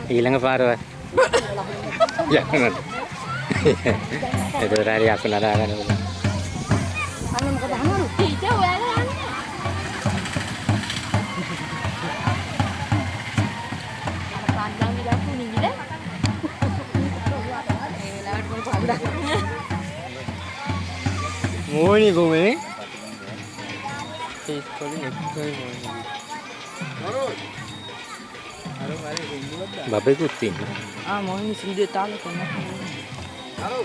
ඊළඟ පාරවල්. යන්නත්. ඒක උඩරි අකුණ දාගෙන උඩ. අන්න මොකද අහනවා? ටීචර් ඔයාලා යන්නේ. අර පාන්දම් විලාපු නිවිද? ඒ වෙලාවට මොන පාන්දම්? මොණි කොමනේ? ඒක කොහේ නෙක්කයි මොණි. බබෙකුත් ඉන්නවා. ආ මොහිනි සීඩේ තාල කරනවා. හලෝ.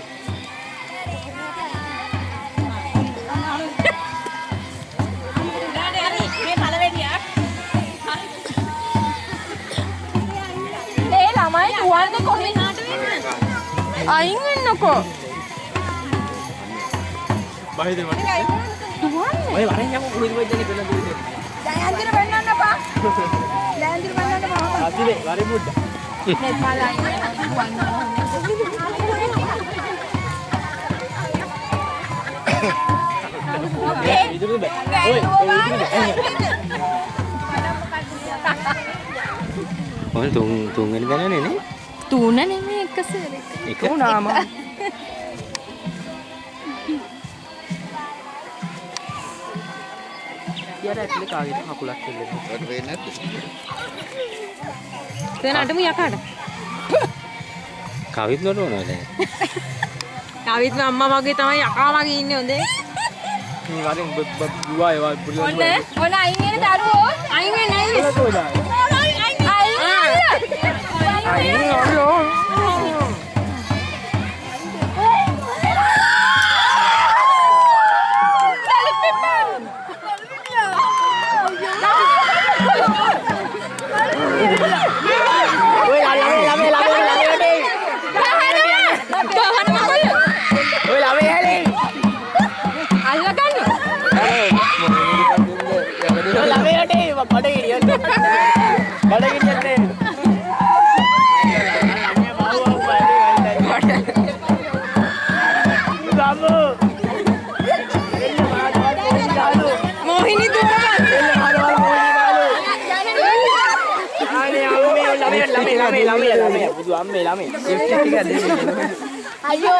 මේ පළවෙනියක්. ඒ ළමයි දුවන්නේ කොහෙන්ද වෙන්නේ? අයින් වෙන්නකෝ. බහිද මට. දුවන්නේ. ඔය වරෙන් යකෝ කුරුදු වෙද්දනේ පෙළ දුන්නේ. ලෑන්දිර වෙන්නන්න එපා. ලෑන්දිර වෙන්නන්න එපා. අදිනේ වරි බුද්ද. මේ පළයි දුවන්නේ. ඉදිරියට බෑ. ඔය ඔය තුන් වෙනි ගණනේ නේ? තුන නෙමෙයි එක සෙරේ. එක තුනම. කියාර ඇතුලේ කාගෙද කකුලක් කෙල්ලෙන්නේ. වට වෙන්නේ නැද්ද? තේනටම යකාට. කවිත් නෝනවද? කවිත් අම්මා වගේ තමයි යකා වගේ ඉන්නේ හොඳේ. මේ වරෙන් දුවා ඒවා පුරුදු ඔන්න අයින් වෙන දරුවෝ අයින් වෙන්නේ නැහැ. मोहिनी तू ළමයි බුදු අම්මේ ළමයි. අයියෝ